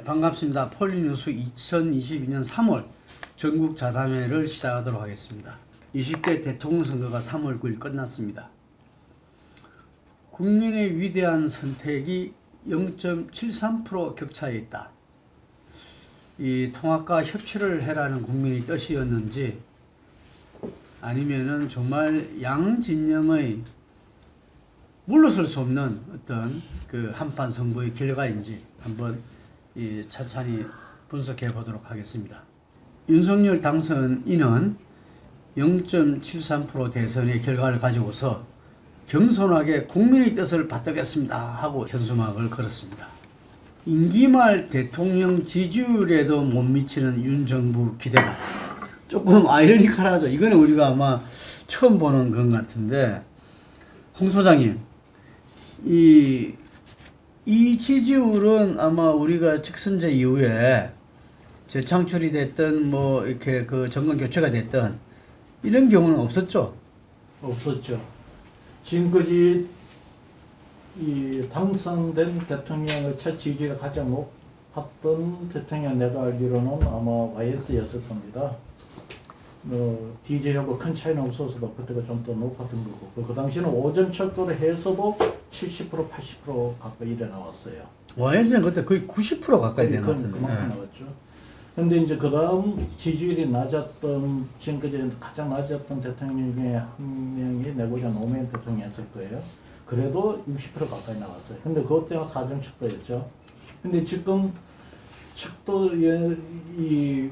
네, 반갑습니다. 폴리뉴스 2022년 3월 전국 자담회를 시작하도록 하겠습니다. 20대 대통령 선거가 3월 9일 끝났습니다. 국민의 위대한 선택이 0.73% 격차에 있다. 이 통합과 협치를 해라는 국민의 뜻이었는지 아니면은 정말 양 진영의 물러설 수 없는 어떤 그 한판 선거의 결과인지 한번 찬찬히 분석해 보도록 하겠습니다. 윤석열 당선인은 0.73% 대선의 결과를 가지고서 겸손하게 국민의 뜻을 받들겠습니다 하고 현수막을 걸었습니다. 임기 말 대통령 지지율에도 못 미치는 윤 정부 기대가 조금 아이러니컬하죠. 이거는 우리가 아마 처음 보는 것 같은데, 홍 소장님, 이 지지율은 아마 우리가 직선제 이후에 재창출이 됐든 뭐 이렇게 그 정권 교체가 됐든 이런 경우는 없었죠? 없었죠. 지금까지 이 당선된 대통령의 첫 지지가 가장 높았던 대통령 내가 알기로는 아마 YS였을 겁니다. DJ하고 큰 차이는 없어서도 그때가 좀 더 높았던 거고, 그 당시는 5점 척도로 해서도 70% 80% 가까이 이래 나왔어요. YS는 그때 거의 90% 가까이 된 것 같은데. 그만큼 나왔죠. 근데 이제 그 다음 지지율이 낮았던, 지금까지 가장 낮았던 대통령 중에 한 명이 내고자 노무현 대통령이었을 거예요. 그래도 60% 가까이 나왔어요. 근데 그것 때문에 4점 척도였죠. 근데 지금 척도의 이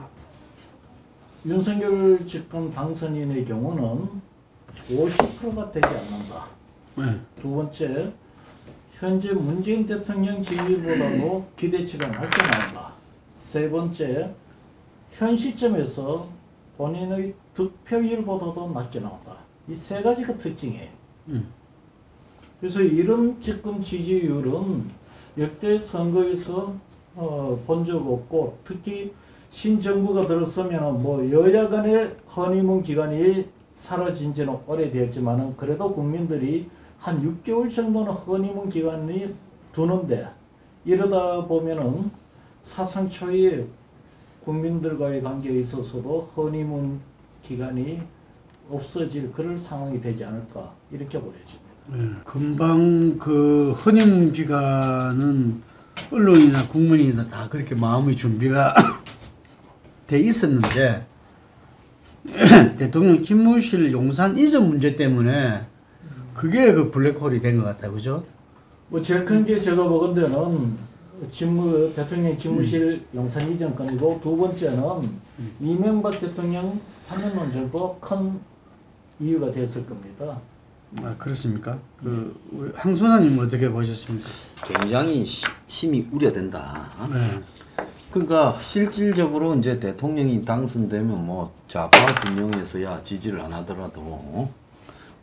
윤석열 집권 당선인의 경우는 50%가 되지 않는다. 두 번째, 현재 문재인 대통령 지지율보다도 기대치가 낮게 나온다. 세 번째, 현 시점에서 본인의 득표율보다도 낮게 나온다. 이 세 가지가 특징이에요. 그래서 이런 지금 지지율은 역대 선거에서 본 적 없고, 특히 신정부가 들어서면 뭐 여야 간의 허니문 기간이 사라진 지는 오래되었지만은 그래도 국민들이 한 6개월 정도는 허니문 기간이 두는데, 이러다 보면은 사상 초유의 국민들과의 관계에 있어서도 허니문 기간이 없어질 그럴 상황이 되지 않을까, 이렇게 보여집니다. 금방 그 허니문 기간은 언론이나 국민이나 다 그렇게 마음의 준비가 돼 있었는데 대통령 집무실 용산 이전 문제 때문에 그게 그 블랙홀이 된 것 같다, 그죠? 뭐 제일 큰 게 제가 보건 데는 대통령 집무실 용산 이전 건이고, 두 번째는 이명박 대통령 사면론 정도 큰 이유가 됐을 겁니다. 아, 그렇습니까? 그 황 소장님 어떻게 보셨습니까? 굉장히 심히 우려된다. 네. 그러니까 실질적으로 이제 대통령이 당선되면 뭐 좌파 진영에서야 지지를 안 하더라도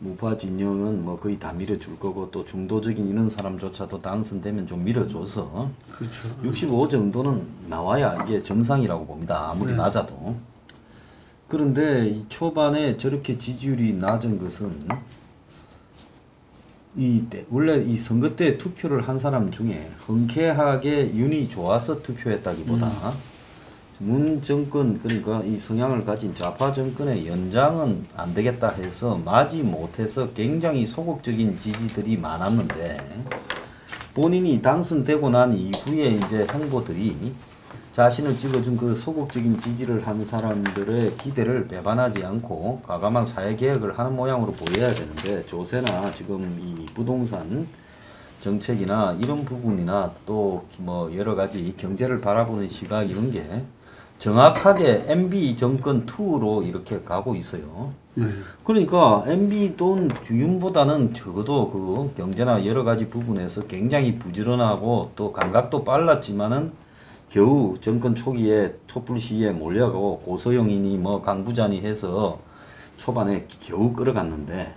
우파 진영은 뭐 거의 다 밀어줄 거고, 또 중도적인 이런 사람조차도 당선되면 좀 밀어줘서 그렇죠. 65 정도는 나와야 이게 정상이라고 봅니다. 아무리 낮아도. 그런데 이 초반에 저렇게 지지율이 낮은 것은 원래 이 선거 때 투표를 한 사람 중에 흔쾌하게 윤이 좋아서 투표했다기보다 문 정권, 그러니까 이 성향을 가진 좌파 정권의 연장은 안 되겠다 해서 마지 못해서 굉장히 소극적인 지지들이 많았는데, 본인이 당선되고 난 이후에 이제 행보들이 자신을 찍어준 그 소극적인 지지를 한 사람들의 기대를 배반하지 않고 과감한 사회개혁을 하는 모양으로 보여야 되는데, 조세나 지금 이 부동산 정책이나 이런 부분이나 또 뭐 여러 가지 경제를 바라보는 시각, 이런 게 정확하게 MB 정권 2로 이렇게 가고 있어요. 그러니까 MB 돈 윤보다는 적어도 그 경제나 여러 가지 부분에서 굉장히 부지런하고 또 감각도 빨랐지만은 겨우 정권 초기에 촛불 시위에 몰려가고 고소영이니 뭐 강부자니 해서 초반에 겨우 끌어갔는데,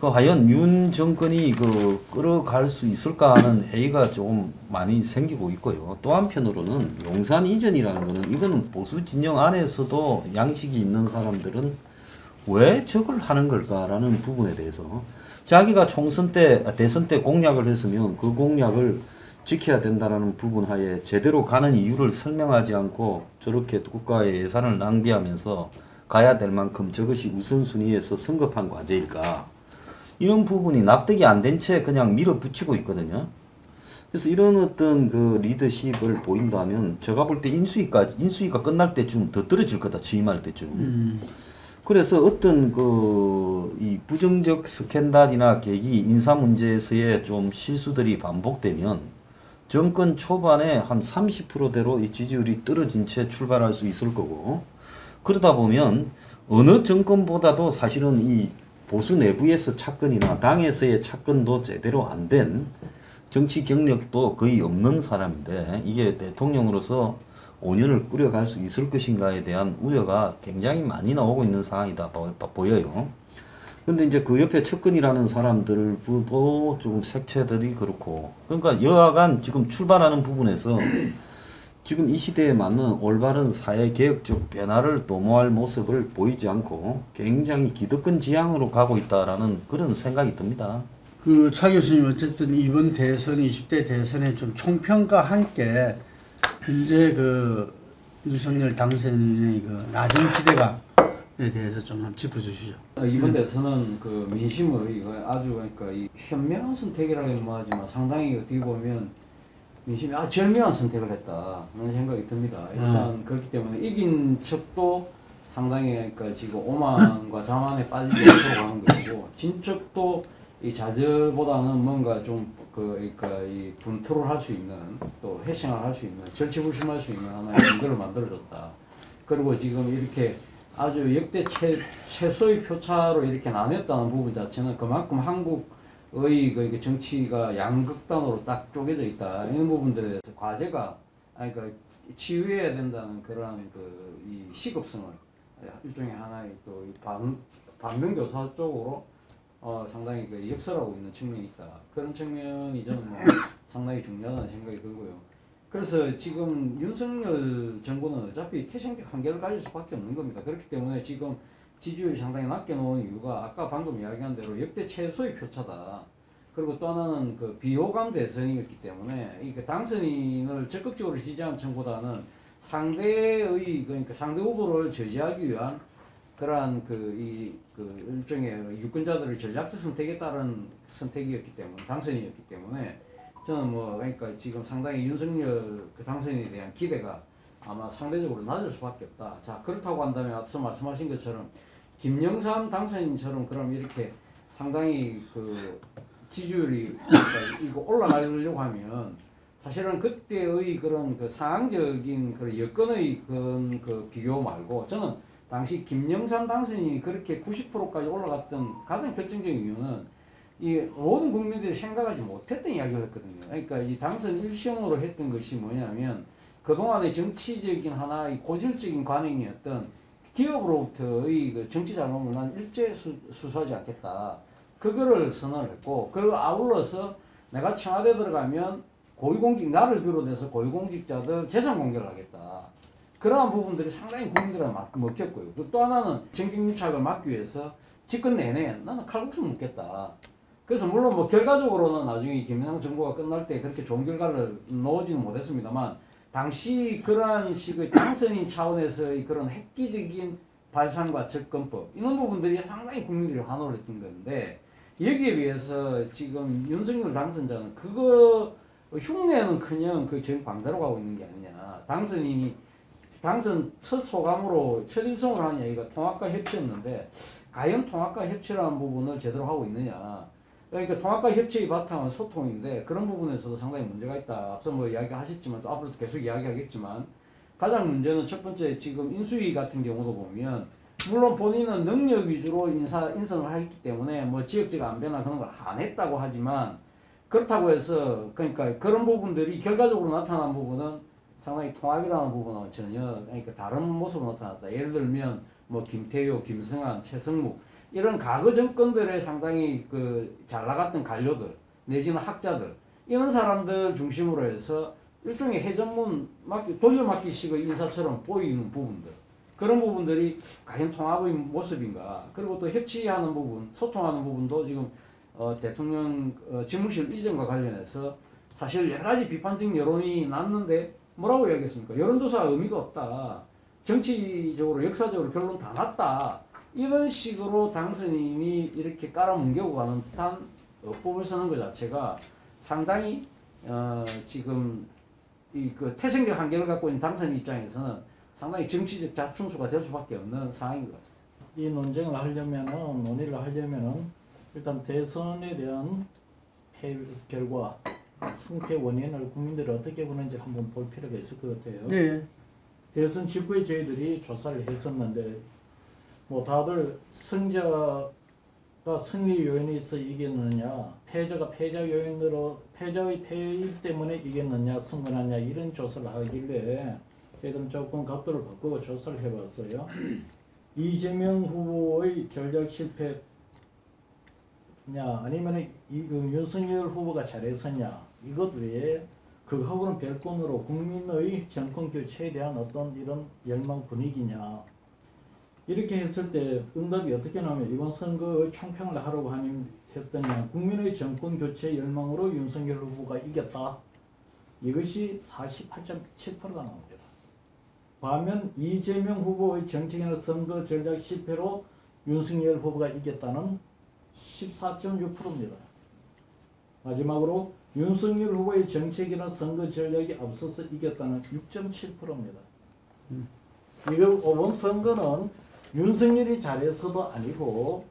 과연 윤 정권이 그 끌어갈 수 있을까 하는 회의가 좀 많이 생기고 있고요. 또 한편으로는 용산 이전이라는 거는, 이거는 보수 진영 안에서도 양식이 있는 사람들은 왜 저걸 하는 걸까라는 부분에 대해서 자기가 총선 때, 대선 때 공약을 했으면 그 공약을 지켜야 된다는 부분 하에 제대로 가는 이유를 설명하지 않고 저렇게 국가의 예산을 낭비하면서 가야 될 만큼 저것이 우선순위에서 성급한 과제일까? 이런 부분이 납득이 안 된 채 그냥 밀어붙이고 있거든요. 그래서 이런 어떤 그 리더십을 보인다면 제가 볼 때 인수위가 끝날 때쯤 더 떨어질 거다. 취임할 때쯤. 그래서 어떤 이 부정적 스캔들이나 계기 인사 문제에서의 좀 실수들이 반복되면 정권 초반에 한 30%대로 이 지지율이 떨어진 채 출발할 수 있을 거고, 그러다 보면 어느 정권보다도 사실은 이 보수 내부에서 착근이나 당에서의 착근도 제대로 안 된, 정치 경력도 거의 없는 사람인데 이게 대통령으로서 5년을 꾸려갈 수 있을 것인가에 대한 우려가 굉장히 많이 나오고 있는 상황이다 보여요. 근데 이제 그 옆에 측근이라는 사람들도 좀 색채들이 그렇고, 그러니까 여하간 지금 출발하는 부분에서 지금 이 시대에 맞는 올바른 사회 개혁적 변화를 도모할 모습을 보이지 않고 굉장히 기득권 지향으로 가고 있다라는 그런 생각이 듭니다. 그 차 교수님 어쨌든 이번 대선 20대 대선에 좀 총평과 함께 현재 그 윤석열 당선인의 그 나중 기대감에 대해서 좀 한번 짚어주시죠. 이번 대선은 그 민심의 아주 그러니까 이 현명한 선택이라고는 뭐하지만 상당히 어떻게 보면 민심이 아주 절묘한 선택을 했다는 생각이 듭니다. 일단 그렇기 때문에 이긴 척도 상당히 그러니까 지금 오만과 자만에 빠지지 않도록 하는 것이고 진 척도 이 좌절보다는 뭔가 좀 그러니까 이 분투를 할 수 있는 또 회생을 할 수 있는 절치부심할 수 있는 하나의 근거를 만들어줬다. 그리고 지금 이렇게 아주 역대 최소의 표차로 이렇게 나눴다는 부분 자체는 그만큼 한국의 그 정치가 양극단으로 딱 쪼개져 있다. 이런 부분들에 대해서 과제가 그러니까 치유해야 된다는 그러한 이 시급성을 일종의 하나의 또 반면교사 쪽으로 상당히 그 역설하고 있는 측면이 있다. 그런 측면이 저는 뭐 상당히 중요하다는 생각이 들고요. 그래서 지금 윤석열 정부는 어차피 태생적 한계를 가질 수밖에 없는 겁니다. 그렇기 때문에 지금 지지율이 상당히 낮게 놓은 이유가 아까 방금 이야기한 대로 역대 최소의 표차다. 그리고 또 하나는 그 비호감 대선이었기 때문에 이 당선인을 적극적으로 지지한 층보다는 상대의 그러니까 상대 후보를 저지하기 위한 그러한 일종의 유권자들의 전략적 선택에 따른 선택이었기 때문에 당선이었기 때문에 저는 뭐 그러니까 지금 상당히 윤석열 그 당선인에 대한 기대가 아마 상대적으로 낮을 수밖에 없다. 자 그렇다고 한다면 앞서 말씀하신 것처럼 김영삼 당선인처럼 그럼 이렇게 상당히 그 지지율이 그러니까 이거 올라가려고 하면 사실은 그때의 그런 그 상황적인 그 여건의 그 비교 말고 저는 당시 김영삼 당선인이 그렇게 90%까지 올라갔던 가장 결정적인 이유는 이 모든 국민들이 생각하지 못했던 이야기를 했거든요. 그러니까 이 당선 1시험으로 했던 것이 뭐냐면 그동안의 정치적인 하나의 고질적인 관행이었던 기업으로부터의 그 정치 자금을 난 일제 수수하지 않겠다. 그거를 선언을 했고 그걸 아울러서 내가 청와대 들어가면 고위공직 나를 비롯해서 고위공직자들 재산 공개를 하겠다. 그러한 부분들이 상당히 국민들한테 먹혔고요. 또 하나는 정경유착을 막기 위해서 집권 내내 나는 칼국수 먹겠다. 그래서 물론 뭐 결과적으로는 나중에 김영삼 정부가 끝날 때 그렇게 좋은 결과를 넣지는 못했습니다만 당시 그러한 식의 당선인 차원에서의 그런 획기적인 발상과 접근법 이런 부분들이 상당히 국민들이 환호를 했던 건데 여기에 비해서 지금 윤석열 당선자는 그거 흉내는커녕 그 전 광대로 가고 있는 게 아니냐. 당선인이 당선 첫 소감으로 첫인성으로 하는 얘기가 통합과 협치였는데 과연 통합과 협치라는 부분을 제대로 하고 있느냐. 그러니까 통합과 협치의 바탕은 소통인데 그런 부분에서도 상당히 문제가 있다. 앞서 뭐 이야기하셨지만 또 앞으로도 계속 이야기하겠지만 가장 문제는 첫 번째 지금 인수위 같은 경우도 보면 물론 본인은 능력 위주로 인선을 했기 때문에 뭐 지역적 안배나 그런 걸 안 했다고 하지만 그렇다고 해서 그러니까 그런 부분들이 결과적으로 나타난 부분은 상당히 통합이라는 부분은 전혀 그러니까 다른 모습으로 나타났다. 예를 들면 뭐 김태효, 김성한, 최성묵 이런 과거 정권들의 상당히 그 잘 나갔던 관료들 내지는 학자들 이런 사람들 중심으로 해서 일종의 해전문 돌려막기식의 인사처럼 보이는 부분들 그런 부분들이 과연 통합의 모습인가. 그리고 또 협치하는 부분, 소통하는 부분도 지금 대통령 집무실 이전과 관련해서 사실 여러 가지 비판적 여론이 났는데 뭐라고 이야기했습니까? 여론조사가 의미가 없다. 정치적으로 역사적으로 결론 다 났다. 이런 식으로 당선인이 이렇게 깔아뭉개고 가는 듯한 법을 쓰는 것 자체가 상당히 지금 이 그 태생적 한계를 갖고 있는 당선인 입장에서는 상당히 정치적 자충수가 될 수밖에 없는 상황인 것 같습니다. 이 논의를 하려면은 일단 대선에 대한 패 결과, 승패 원인을 국민들이 어떻게 보는지 한번 볼 필요가 있을 것 같아요. 네. 대선 직후에 저희들이 조사를 했었는데 뭐 다들 승자가 승리 요인에 있어 이겼느냐, 패자가 패자 요인으로 패자의 패일 때문에 이겼느냐, 승분하냐 이런 조사를 하길래 저희들은 조금 각도를 바꾸고 조사를 해봤어요. 이재명 후보의 전략 실패냐 아니면 윤석열 후보가 잘했었냐 이것 외에 그거하고는 별건으로 국민의 정권 교체에 대한 어떤 이런 열망 분위기냐 이렇게 했을 때 응답이 어떻게 나오면 이번 선거의 총평을 하라고 했더니 국민의 정권 교체 열망으로 윤석열 후보가 이겼다. 이것이 48.7%가 나옵니다. 반면 이재명 후보의 정책이나 선거 전략 실패로 윤석열 후보가 이겼다는 14.6%입니다. 마지막으로 윤석열 후보의 정책이나 선거 전략이 앞서서 이겼다는 6.7%입니다. 이번 선거는 윤석열이 잘해서도 아니고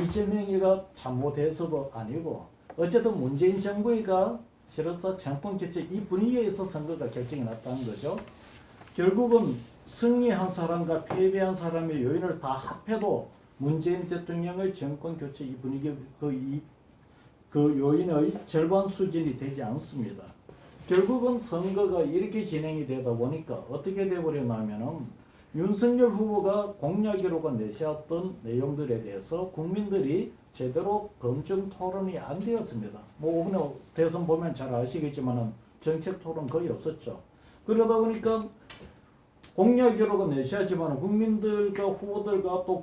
이재명이가 잘못해서도 아니고 어쨌든 문재인 정부가 실어서 정권 교체 이 분위기에서 선거가 결정이 났다는 거죠. 결국은 승리한 사람과 패배한 사람의 요인을 다 합해도 문재인 대통령의 정권 교체 이 분위기 그 요인의 절반 수준이 되지 않습니다. 결국은 선거가 이렇게 진행이 되다 보니까 어떻게 돼버렸냐면은 윤석열 후보가 공약으로가 내세웠던 내용들에 대해서 국민들이 제대로 검증 토론이 안 되었습니다. 뭐 오늘 대선 보면 잘 아시겠지만은 정책 토론 거의 없었죠. 그러다 보니까 공약으로가 내세웠지만 국민들과 후보들과 또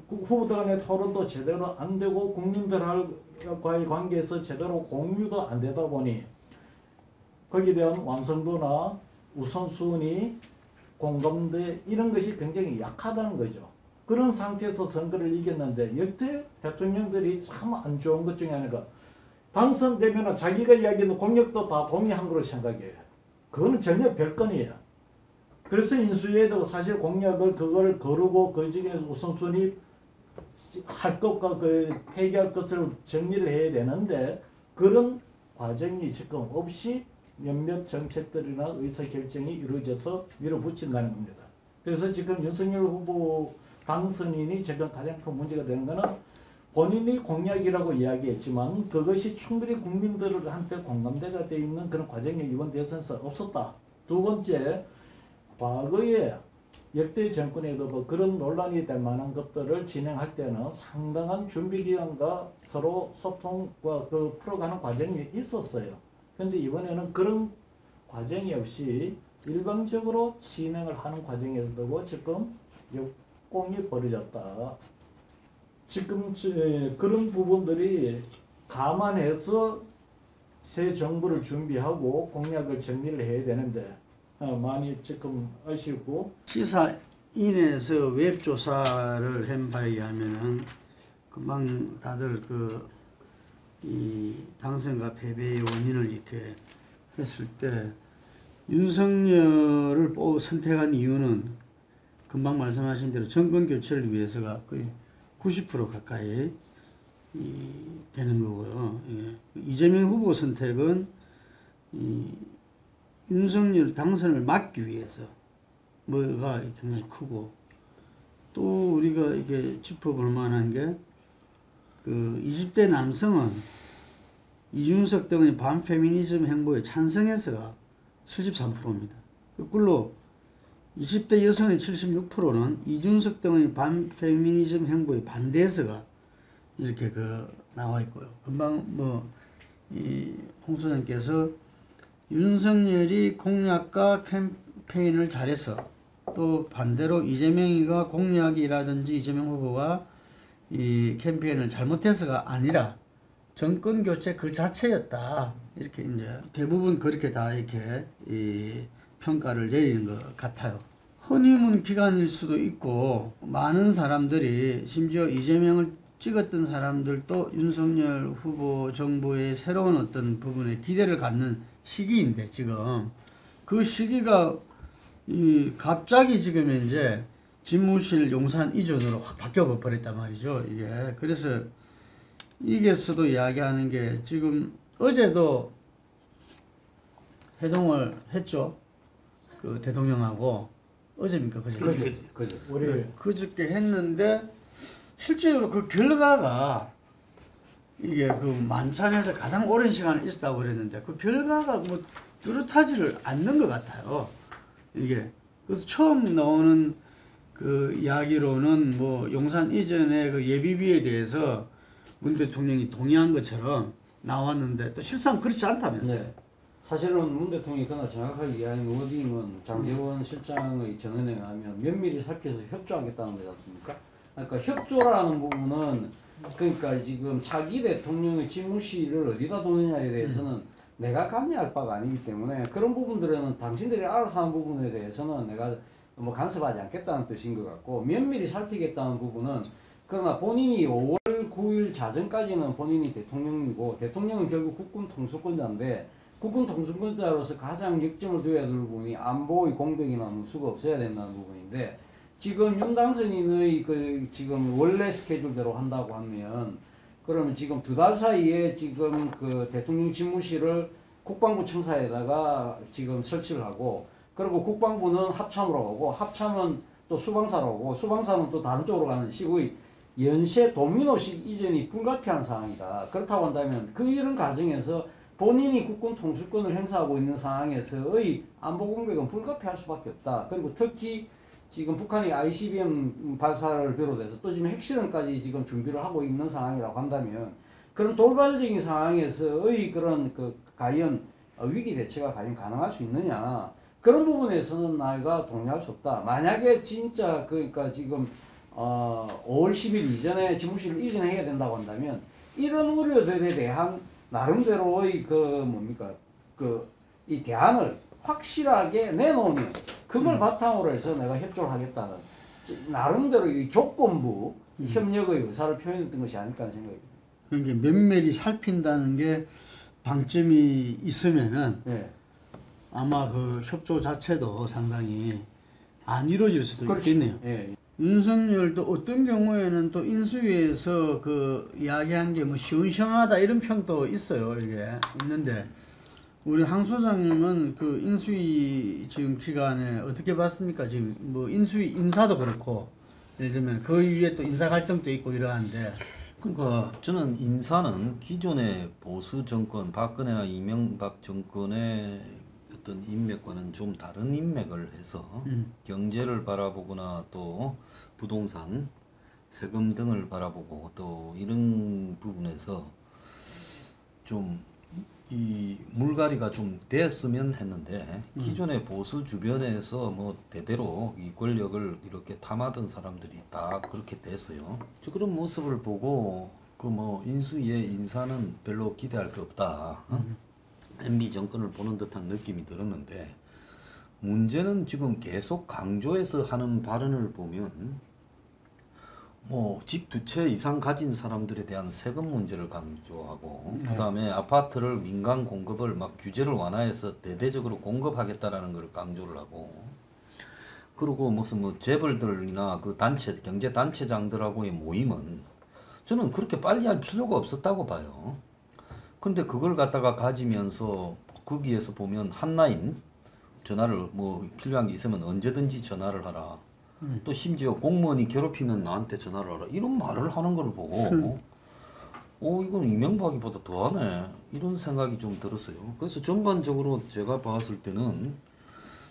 후보들 간의 토론도 제대로 안 되고 국민들과의 관계에서 제대로 공유도 안 되다 보니 거기에 대한 완성도나 우선순위 공감대 이런 것이 굉장히 약하다는 거죠. 그런 상태에서 선거를 이겼는데 역대 대통령들이 참 안 좋은 것 중에 하나가 당선되면 자기가 이야기하는 공약도 다 동의한 거로 생각해요. 그거는 전혀 별건이에요. 그래서 인수위에도 사실 공약을 그걸 거르고 그 중에 우선순위 할 것과 그 폐기할 것을 정리를 해야 되는데 그런 과정이 지금 없이 몇몇 정책들이나 의사결정이 이루어져서 밀어붙인다는 겁니다. 그래서 지금 윤석열 후보 당선인이 지금 가장 큰 문제가 되는 것은 본인이 공약이라고 이야기했지만 그것이 충분히 국민들한테 공감대가 되어 있는 그런 과정이 이번 대선에서 없었다. 두 번째, 과거에 역대 정권에도 뭐 그런 논란이 될 만한 것들을 진행할 때는 상당한 준비기간과 서로 소통과 그 풀어가는 과정이 있었어요. 근데 이번에는 그런 과정이 없이 일방적으로 진행을 하는 과정에서도 지금 역공이 벌어졌다. 지금 그런 부분들이 감안해서 새 정부를 준비하고 공약을 정리를 해야 되는데 많이 지금 아시고 시사인에서 웹조사를 한 바에 의하면은 금방 다들 이 당선과 패배의 원인을 이렇게 했을 때 윤석열을 선택한 이유는 금방 말씀하신 대로 정권 교체를 위해서가 거의 90% 가까이 되는 거고요. 예. 이재명 후보 선택은 윤석열 당선을 막기 위해서 뭐가 굉장히 크고 또 우리가 이게 짚어볼 만한 게 20대 남성은 이준석 등의 반페미니즘 행보에 찬성해서가 73%입니다. 거꾸로 20대 여성의 76%는 이준석 등의 반페미니즘 행보에 반대해서가 이렇게 나와 있고요. 금방 홍 소장께서 윤석열이 공약과 캠페인을 잘해서 또 반대로 이재명이가 공약이라든지 이재명 후보가 이 캠페인을 잘못해서가 아니라 정권 교체 그 자체였다. 이렇게 이제 대부분 그렇게 다 이렇게 이 평가를 내리는 것 같아요. 허니문 기간일 수도 있고 많은 사람들이 심지어 이재명을 찍었던 사람들도 윤석열 후보 정부의 새로운 어떤 부분에 기대를 갖는 시기인데 지금 그 시기가 이 갑자기 지금 이제 집무실 용산 이전으로 확 바뀌어 버렸단 말이죠. 이게 그래서 이게서도 이야기하는 게 지금 어제도 회동을 했죠. 그 대통령하고 어제입니까 그제? 그죠. 그저께 했는데 실제로 그 결과가 이게 그 만찬에서 가장 오랜 시간을 있었다고 그랬는데 그 결과가 뭐 뚜렷하지를 않는 것 같아요. 이게 그래서 처음 나오는 그 이야기로는 뭐 용산 이전의 그 예비비에 대해서 문 대통령이 동의한 것처럼 나왔는데 또 실상 그렇지 않다면서요. 네. 사실은 문 대통령이 그날 정확하게 이야기한 워딩은 장제원 실장의 전언에 의하면 면밀히 살펴서 협조하겠다는 거지 않습니까? 그러니까 협조라는 부분은 그러니까 지금 차기 대통령의 집무실을 어디다 두느냐에 대해서는 내가 관여할 바가 아니기 때문에 그런 부분들은 당신들이 알아서 하는 부분에 대해서는 내가 뭐 간섭하지 않겠다는 뜻인 것 같고 면밀히 살피겠다는 부분은 그러나 본인이 5월 9일 자정까지는 본인이 대통령이고 대통령은 결국 국군 통수권자인데 국군 통수권자로서 가장 역점을 둬야 될 부분이 안보의 공백이나 누수가 없어야 된다는 부분인데 지금 윤 당선인의 그 지금 원래 스케줄대로 한다고 하면 그러면 지금 2달 사이에 지금 그 대통령 집무실을 국방부 청사에다가 지금 설치를 하고 그리고 국방부는 합참으로 가고 합참은 또 수방사로 가고 수방사는 또 다른 쪽으로 가는 식의 연쇄 도미노식 이전이 불가피한 상황이다. 그렇다고 한다면 그 이런 과정에서 본인이 국군 통수권을 행사하고 있는 상황에서의 안보 공백은 불가피할 수밖에 없다. 그리고 특히 지금 북한이 ICBM 발사를 비롯해서 또 지금 핵실험까지 지금 준비를 하고 있는 상황이라고 한다면 그런 돌발적인 상황에서의 그런 그 과연 위기 대처가 과연 가능할 수 있느냐 그런 부분에서는 나이가 동의할 수 없다. 만약에 진짜 그러니까 지금 5월 10일 이전에 집무실을 이전해야 된다고 한다면 이런 우려들에 대한 나름대로의 그 뭡니까 이 대안을 확실하게 내놓으면 그걸 바탕으로 해서 내가 협조를 하겠다는 나름대로 이 조건부 협력의 의사를 표현했던 것이 아닐까 하는 생각이 듭니다. 그러니까 면밀히 살핀다는 게 방점이 있으면은 네. 아마 그 협조 자체도 상당히 안 이루어질 수도 그렇죠. 있겠네요. 예. 윤석열도 어떤 경우에는 또 인수위에서 그 이야기한 게 뭐 시원시원하다 이런 평도 있어요. 이게 있는데 우리 황 소장님은 그 인수위 지금 기간에 어떻게 봤습니까? 지금 뭐 인수위 인사도 그렇고 예를 들면 그 위에 또 인사 갈등도 있고 이러한데 그러니까 저는 인사는 기존의 보수 정권 박근혜나 이명박 정권의 어떤 인맥과는 좀 다른 인맥을 해서 경제를 바라보거나 또 부동산, 세금 등을 바라보고 또 이런 부분에서 좀 이 물갈이가 좀 됐으면 했는데 기존의 보수 주변에서 뭐 대대로 이 권력을 이렇게 탐하던 사람들이 다 그렇게 됐어요. 저 그런 모습을 보고 그 뭐 인수위의 인사는 별로 기대할 게 없다. MB 정권을 보는 듯한 느낌이 들었는데 문제는 지금 계속 강조해서 하는 발언을 보면 뭐 집 2채 이상 가진 사람들에 대한 세금 문제를 강조하고 그다음에 아파트를 민간 공급을 막 규제를 완화해서 대대적으로 공급하겠다라는 걸 강조를 하고 그리고 무슨 뭐 재벌들이나 그 단체 경제 단체장들하고의 모임은 저는 그렇게 빨리 할 필요가 없었다고 봐요. 근데 그걸 갖다가 가지면서 거기에서 보면 한라인 전화를 뭐 필요한 게 있으면 언제든지 전화를 하라. 또 심지어 공무원이 괴롭히면 나한테 전화를 하라. 이런 말을 하는 걸 보고 이건 이명박이보다 더하네. 이런 생각이 좀 들었어요. 그래서 전반적으로 제가 봤을 때는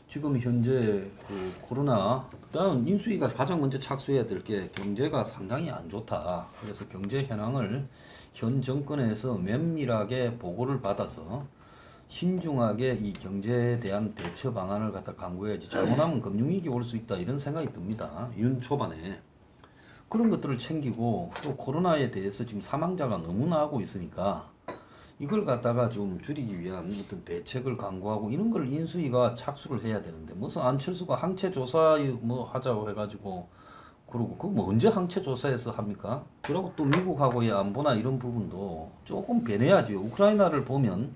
지금 현재 그 코로나 일단 인수위가 가장 먼저 착수해야 될 게 경제가 상당히 안 좋다. 그래서 경제 현황을 현 정권에서 면밀하게 보고를 받아서 신중하게 이 경제에 대한 대처 방안을 갖다 강구해야지 잘못하면 금융위기 올 수 있다 이런 생각이 듭니다. 윤 초반에. 그런 것들을 챙기고 또 코로나에 대해서 지금 사망자가 너무 나고 있으니까 이걸 갖다가 좀 줄이기 위한 어떤 대책을 강구하고 이런 걸 인수위가 착수를 해야 되는데 무슨 안철수가 항체 조사 뭐 하자고 해가지고 그러고 그거 뭐 언제 항체 조사해서 합니까? 그리고 또 미국하고의 안보나 이런 부분도 조금 변해야죠. 우크라이나를 보면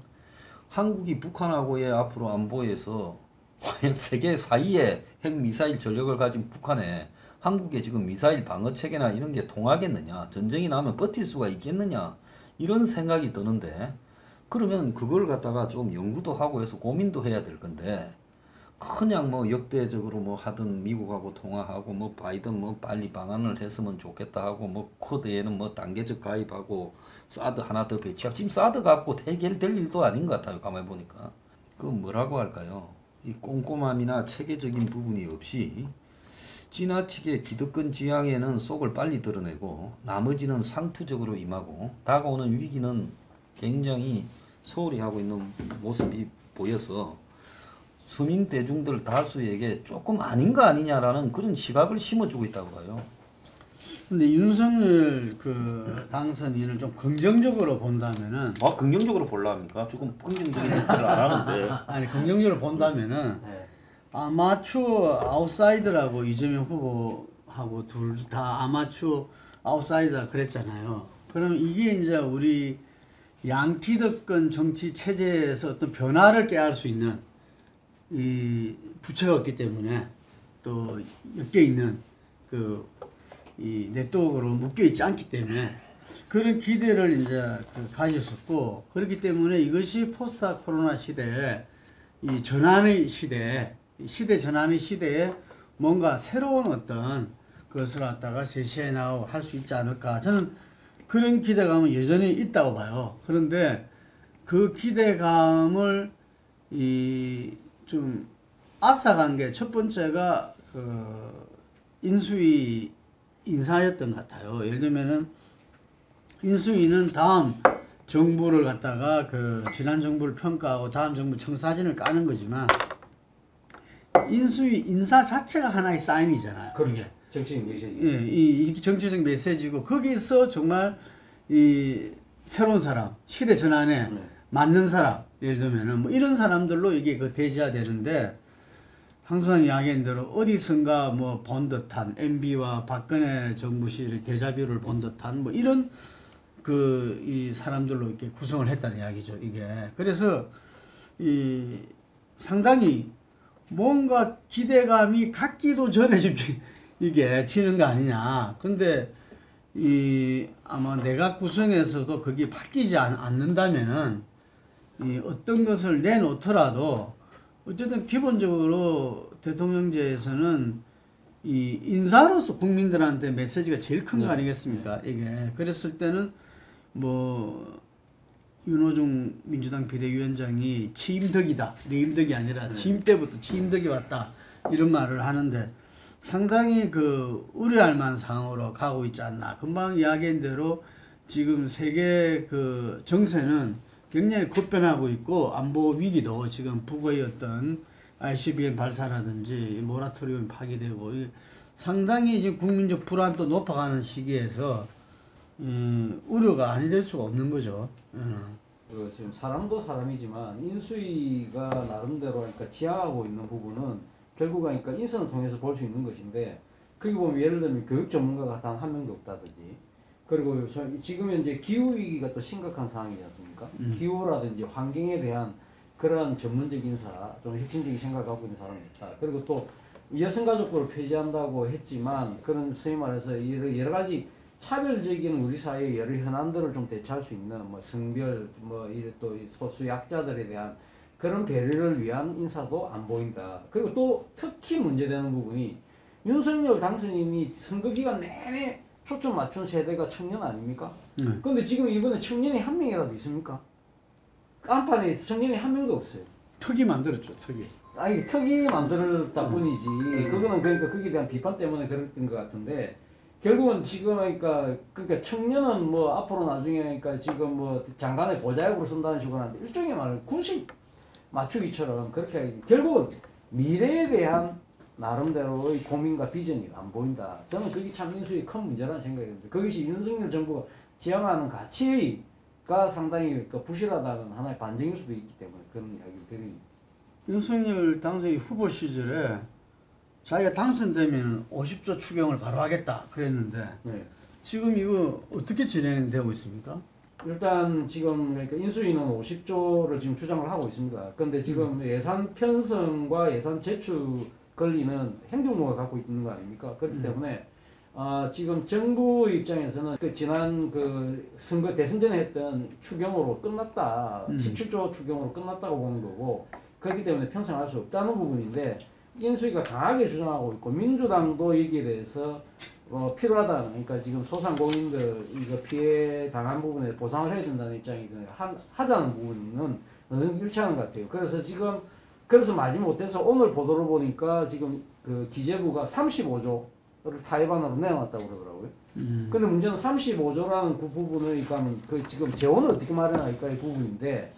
한국이 북한하고의 앞으로 안보에서 과연 세계 4위의 핵미사일 전력을 가진 북한에 한국의 지금 미사일 방어 체계나 이런 게 통하겠느냐, 전쟁이 나면 버틸 수가 있겠느냐 이런 생각이 드는데 그러면 그걸 갖다가 좀 연구도 하고 해서 고민도 해야 될 건데 그냥 뭐 역대적으로 뭐 하든 미국하고 통화하고 뭐 바이든 뭐 빨리 방안을 했으면 좋겠다 하고 뭐 코드에는 뭐 단계적 가입하고 사드 하나 더 배치하고 지금 사드 갖고 해결될 일도 아닌 것 같아요. 가만히 보니까 그 뭐라고 할까요? 이 꼼꼼함이나 체계적인 부분이 없이 지나치게 기득권 지향에는 속을 빨리 드러내고 나머지는 상투적으로 임하고 다가오는 위기는 굉장히 소홀히 하고 있는 모습이 보여서 서민 대중들 다수에게 조금 아닌 거 아니냐라는 그런 시각을 심어주고 있다고 봐요. 근데 윤석열 그 당선인을 좀 긍정적으로 본다면은 아 긍정적으로 볼라 합니까? 조금 긍정적인 얘기를 안 하는데. 아니 긍정적으로 본다면은 네. 아마추어 아웃사이더라고 이재명 후보하고 둘 다 아마추어 아웃사이더 그랬잖아요. 그럼 이게 이제 우리 양기득권 정치 체제에서 어떤 변화를 깨할 수 있는 이 부채가 없기 때문에 또 엮여 있는 그 이 네트워크로 묶여 있지 않기 때문에 그런 기대를 이제 가졌었고 그렇기 때문에 이것이 포스트 코로나 시대에 이 전환의 시대 전환의 시대에 뭔가 새로운 어떤 것을 갖다가 제시해 나가고 할 수 있지 않을까 저는 그런 기대감은 여전히 있다고 봐요. 그런데 그 기대감을 좀 앗아간 게 첫 번째가 그 인수위 인사였던 것 같아요. 예를 들면은 인수위는 다음 정부를 갖다가 그 지난 정부를 평가하고 다음 정부 청사진을 까는 거지만 인수위 인사 자체가 하나의 사인이잖아요. 그렇죠. 정치적 메시지. 예, 이 정치적 메시지고 거기서 정말 이 새로운 사람, 시대 전환에 맞는 사람, 예를 들면은 뭐 이런 사람들로 이게 그 대지화되는데 항상 이야기한 대로 어디선가 뭐 본 듯한 MB와 박근혜 정부실의 데자뷰를 본 듯한 뭐 이런 그 이 사람들로 이렇게 구성을 했다는 이야기죠. 이게 그래서 이 상당히 뭔가 기대감이 갖기도 전에 지금 이게 지는 거 아니냐. 근데 이 아마 내각 구성에서도 그게 바뀌지 않는다면은 이 어떤 것을 내놓더라도 어쨌든 기본적으로 대통령제에서는 이 인사로서 국민들한테 메시지가 제일 큰 거 아니겠습니까? 이게 그랬을 때는 뭐 윤호중 민주당 비대위원장이 취임덕이다, 레임덕이 아니라 취임 때부터 취임덕이 왔다 이런 말을 하는데 상당히 그 우려할 만한 상황으로 가고 있지 않나. 금방 이야기한 대로 지금 세계 그 정세는 굉장히 급변하고 있고 안보 위기도 지금 북의 어떤 ICBM 발사라든지 모라토리움 파기되고 상당히 지금 국민적 불안도 높아가는 시기에서 우려가 아니 될 수가 없는 거죠. 그 지금 사람도 사람이지만 인수위가 나름대로 그러니까 지향하고 있는 부분은 결국 그러니까 인선을 통해서 볼 수 있는 것인데 거기 보면 예를 들면 교육 전문가가 단 한 명도 없다든지 그리고 지금 현재 기후 위기가 또 심각한 상황이지 않습니까? 기후라든지 환경에 대한 그러한 전문적 인사, 좀 혁신적인 생각을 갖고 있는 사람이 있다. 그리고 또 여성가족부를 폐지한다고 했지만 그런 소위 말해서 여러 가지 차별적인 우리 사회의 여러 현안들을 좀 대처할 수 있는 뭐 성별, 뭐 또 소수 약자들에 대한 그런 배려를 위한 인사도 안 보인다. 그리고 또 특히 문제되는 부분이 윤석열 당선인이 선거 기간 내내 초점 맞춘 세대가 청년 아닙니까? 그런데 지금 이번에 청년이 한 명이라도 있습니까? 안판에 청년이 한 명도 없어요. 특이 만들었죠, 특이. 아니 특이 만들었다 뿐이지. 그거는 그러니까 거기에 대한 비판 때문에 그랬던 것 같은데 결국은 지금 그러니까 청년은 뭐 앞으로 나중에 그러니까 지금 뭐 장관의 보좌역으로 쓴다는 식으로 하는데 일종의 말은 군식 맞추기처럼 그렇게 결국은 미래에 대한 나름대로의 고민과 비전이 안 보인다. 저는 그게 참 인수위 큰 문제라는 생각이 듭니다. 그것이 윤석열 정부가 지향하는 가치가 상당히 부실하다는 하나의 반증일 수도 있기 때문에 그런 이야기를 드립니다. 윤석열 당선인 후보 시절에 자기가 당선되면 50조 추경을 바로 하겠다 그랬는데 네. 지금 이거 어떻게 진행되고 있습니까? 일단 지금 그러니까 인수위는 50조를 지금 주장을 하고 있습니다. 그런데 지금 예산 편성과 예산 제출 권리는 행정부가 갖고 있는 거 아닙니까? 그렇기 때문에 지금 정부 입장에서는 그 지난 그 선거 대선 전에 했던 추경으로 끝났다, 17조 추경으로 끝났다고 보는 거고, 그렇기 때문에 편성할 수 없다는 부분인데 인수위가 강하게 주장하고 있고 민주당도 여기에 대해서 필요하다는, 그러니까 지금 소상공인들 이거 피해 당한 부분에 보상을 해야 된다는 입장이 하자는 부분은 어느 일치하는 것 같아요. 그래서 마지못해서 오늘 보도를 보니까 지금 그 기재부가 35조를 타협안으로 내놨다고 그러더라고요. 근데 문제는 35조라는 그 부분을 그 지금 재원을 어떻게 마련할까의 부분인데,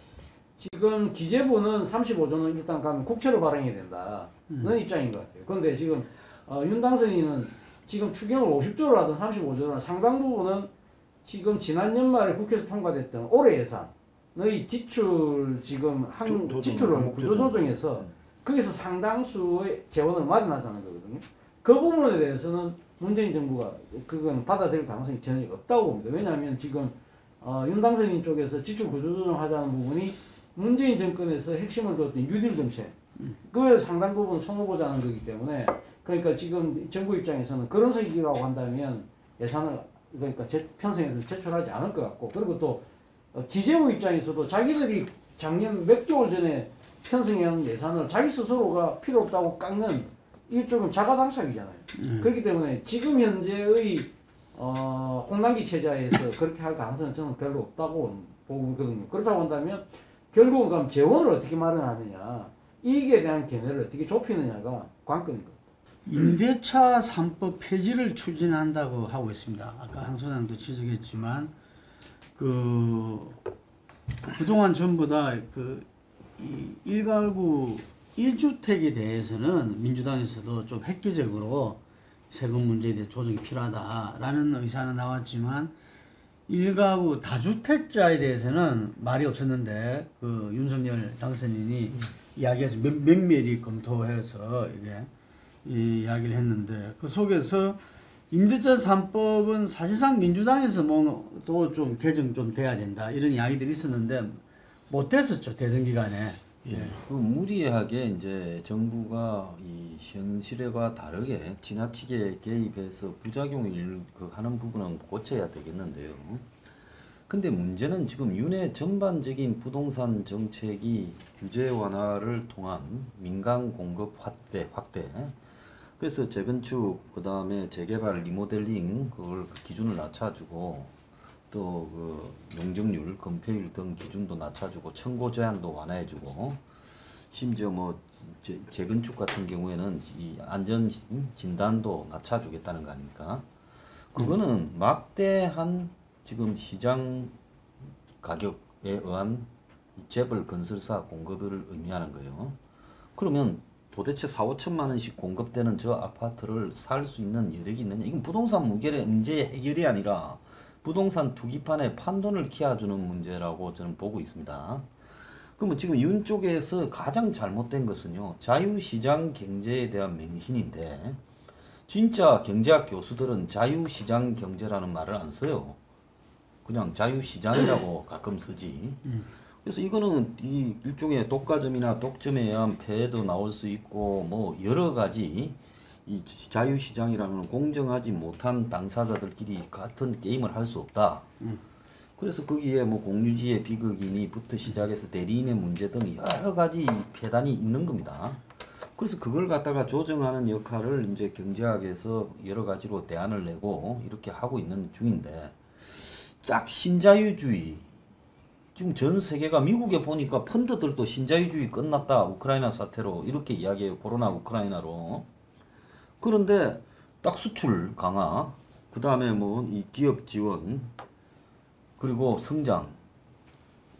지금 기재부는 35조는 일단 가면 국채로 발행해야 된다는 입장인 것 같아요. 그런데 지금 윤 당선인은 지금 추경을 50조를 하든 35조를 상당 부분은 지금 지난 연말에 국회에서 통과됐던 올해 예산의 지출 지금 지출을 구조조정해서 거기서 상당수의 재원을 마련하자는 거거든요. 그 부분에 대해서는 문재인 정부가 그건 받아들일 가능성이 전혀 없다고 봅니다. 왜냐하면 지금 윤 당선인 쪽에서 지출 구조조정하자는 부분이 문재인 정권에서 핵심을 뒀던 뉴딜 정책, 그 상당 부분 손해보자는 거기 때문에, 그러니까 지금 정부 입장에서는 그런 색이라고 한다면 예산을 그러니까 편성해서 제출하지 않을 것 같고, 그리고 또 기재부 입장에서도 자기들이 작년 몇 개월 전에 편성한 예산을 자기 스스로가 필요 없다고 깎는 일종의 자가당착이잖아요. 그렇기 때문에 지금 현재의 홍남기 체제에서 그렇게 할 가능성은 저는 별로 없다고 보거든요. 그렇다고 한다면 결국은 그럼 재원을 어떻게 마련하느냐, 이익에 대한 견해를 어떻게 좁히느냐가 관건인 겁니다. 임대차 3법 폐지를 추진한다고 하고 있습니다. 아까 한 소장도 지적했지만 그동안 전부 다 이 1가구 1주택에 대해서는 민주당에서도 좀 획기적으로 세금 문제에 대해 조정이 필요하다라는 의사는 나왔지만 1가구 다주택자에 대해서는 말이 없었는데 그 윤석열 당선인이 이야기해서 면밀히 검토해서 이게 이야기를 했는데, 그 속에서 임대차 3법은 사실상 민주당에서 또 좀 개정 좀 돼야 된다 이런 이야기들이 있었는데 못 됐었죠, 대선 기간에. 예. 그 무리하게 이제 정부가 이 현실과 다르게 지나치게 개입해서 부작용을 하는 부분은 고쳐야 되겠는데요. 근데 문제는 지금 윤의 전반적인 부동산 정책이 규제 완화를 통한 민간 공급 확대. 그래서 재건축, 그 다음에 재개발, 리모델링 그걸 기준을 낮춰주고, 또 그 용적률, 건폐율 등 기준도 낮춰주고, 청고 제한도 완화해주고, 심지어 뭐 재건축 같은 경우에는 이 안전 진단도 낮춰주겠다는 거 아닙니까? 그거는 막대한 지금 시장 가격에 의한 재벌 건설사 공급을 의미하는 거예요. 그러면 도대체 4, 5천만 원씩 공급되는 저 아파트를 살 수 있는 여력이 있느냐? 이건 부동산 문제 해결이 아니라 부동산 투기판에 판돈을 키워주는 문제라고 저는 보고 있습니다. 그러면 지금 윤 쪽에서 가장 잘못된 것은요, 자유시장 경제에 대한 맹신인데, 진짜 경제학 교수들은 자유시장 경제라는 말을 안 써요. 그냥 자유시장이라고 가끔 쓰지. 그래서 이거는 이 일종의 독과점이나 독점에 의한 폐해도 나올 수 있고, 뭐 여러 가지 이 자유시장이라는 공정하지 못한 당사자들끼리 같은 게임을 할 수 없다. 그래서 거기에 뭐 공유지의 비극이니부터 시작해서 대리인의 문제 등 여러 가지 폐단이 있는 겁니다. 그래서 그걸 갖다가 조정하는 역할을 이제 경제학에서 여러 가지로 대안을 내고 이렇게 하고 있는 중인데, 딱 신자유주의, 지금 전 세계가 미국에 보니까 펀드들도 신자유주의 끝났다, 우크라이나 사태로 이렇게 이야기해요. 코로나 우크라이나로. 그런데 딱 수출 강화, 그 다음에 뭐 이 기업 지원, 그리고 성장,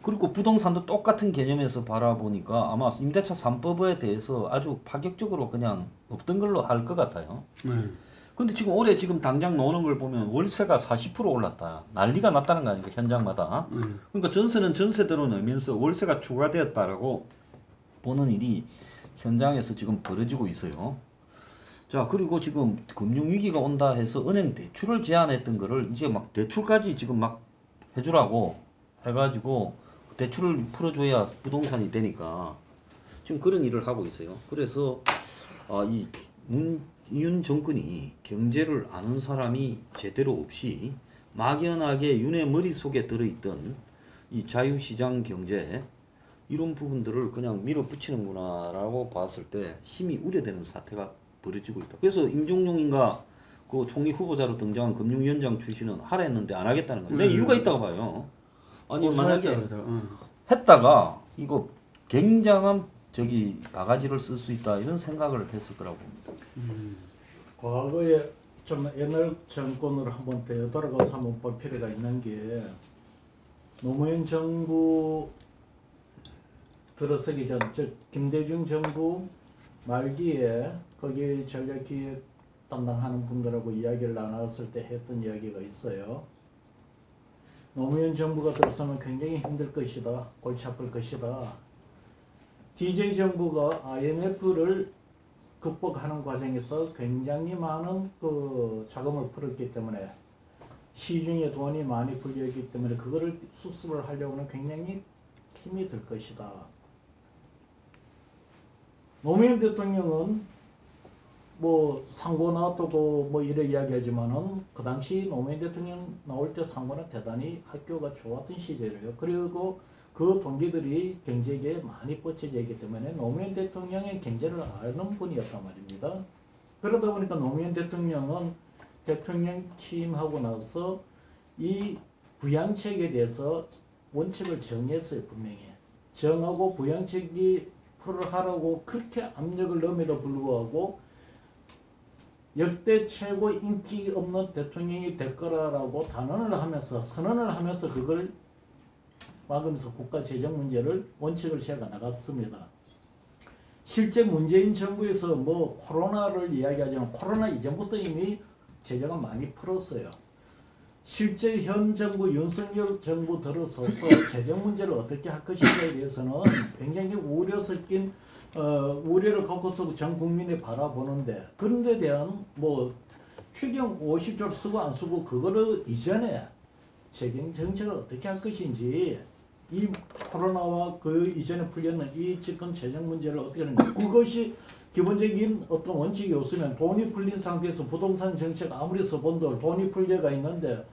그리고 부동산도 똑같은 개념에서 바라보니까 아마 임대차 3법에 대해서 아주 파격적으로 그냥 없던 걸로 알 것 같아요. 네. 근데 지금 올해 지금 당장 나오는 걸 보면 월세가 40% 올랐다. 난리가 났다는 거 아닙니까? 현장마다. 그러니까 전세는 전세대로 내면서 월세가 추가되었다라고 보는 일이 현장에서 지금 벌어지고 있어요. 자, 그리고 지금 금융위기가 온다 해서 은행 대출을 제한했던 거를 이제 막 대출까지 지금 막 해주라고 해가지고 대출을 풀어줘야 부동산이 되니까 지금 그런 일을 하고 있어요. 그래서 윤 정권이 경제를 아는 사람이 제대로 없이 막연하게 윤의 머릿속에 들어있던 이 자유시장 경제 이런 부분들을 그냥 밀어붙이는구나 라고 봤을 때 심히 우려되는 사태가 벌어지고 있다. 그래서 임종용인가 그 총리 후보자로 등장한 금융위원장 출신은 하라 했는데 안 하겠다는 거예요. 내 이유가 있다고 봐요. 아니 만약에 했다가 이거 굉장한 바가지를 쓸 수 있다 이런 생각을 했을 거라고 봅니다. 과거에 좀 옛날 정권으로 한번 되돌아가서 한번 볼 필요가 있는 게 노무현 정부 들어서기 전, 즉 김대중 정부 말기에 거기 전략기획 담당하는 분들하고 이야기를 나눴을 때 했던 이야기가 있어요. 노무현 정부가 들어서면 굉장히 힘들 것이다. 골치 아플 것이다. DJ 정부가 IMF를 극복하는 과정에서 굉장히 많은 그 자금을 풀었기 때문에 시중에 돈이 많이 풀려있기 때문에 그거를 수습을 하려고는 굉장히 힘이 들 것이다. 노무현 대통령은 뭐 상고 나왔다고 뭐 이래 이야기하지만은 그 당시 노무현 대통령 나올 때 상고는 대단히 학교가 좋았던 시절이에요. 그리고 그 동기들이 경제계에 많이 뻗쳐져 있기 때문에 노무현 대통령의 경제를 아는 분이었단 말입니다. 그러다 보니까 노무현 대통령은 대통령 취임하고 나서 이 부양책에 대해서 원칙을 정했어요. 분명히 정하고 부양책이 풀어하라고 그렇게 압력을 넣음에도 불구하고 역대 최고 인기 없는 대통령이 될 거라고 단언을 하면서 선언을 하면서 그걸 막으면서 국가 재정 문제를 원칙을 세워 나갔습니다. 실제 문재인 정부에서 뭐 코로나를 이야기하지만 코로나 이전부터 이미 재정을 많이 풀었어요. 실제 현 정부 윤석열 정부 들어서서 재정 문제를 어떻게 할 것인가에 대해서는 굉장히 우려 섞인 우려를 갖고서 전 국민이 바라보는데 그런 데 대한 뭐 추경 50조를 쓰고 안 쓰고 그거를 이전에 재정 정책을 어떻게 할 것인지 이 코로나와 그 이전에 풀렸는 이 지금 재정 문제를 어떻게 하는지 그것이 기본적인 어떤 원칙이 없으면 돈이 풀린 상태에서 부동산 정책 아무리 써본들 돈이 풀려가 있는데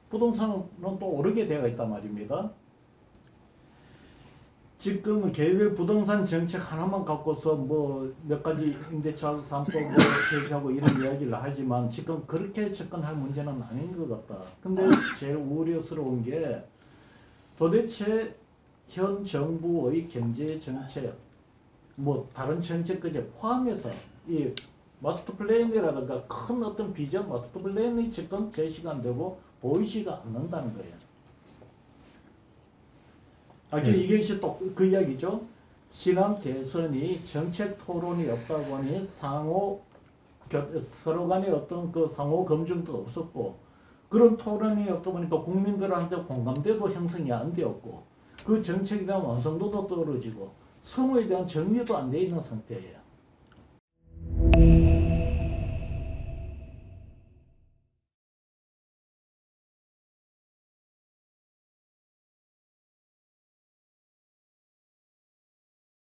부동산은 또 오르게 되어 있단 말입니다. 지금 개별 부동산 정책 하나만 갖고서 뭐 몇 가지 임대차 3법 뭐 제시하고 이런 이야기를 하지만 지금 그렇게 접근할 문제는 아닌 것 같다. 근데 제일 우려스러운 게 도대체 현 정부의 경제 정책 뭐 다른 정책까지 포함해서 이 마스터 플랜이라든가 큰 어떤 비전 마스터 플랜이 지금 제시가 안 되고 보이지가 않는다는 거예요. 이것이 또 그 이야기죠. 지난 대선이 정책 토론이 없다 보니 서로 간의 어떤 그 상호 검증도 없었고 그런 토론이 없다 보니까 국민들한테 공감대도 형성이 안 되었고 그 정책에 대한 완성도도 떨어지고 선호에 대한 정리도 안 돼 있는 상태예요.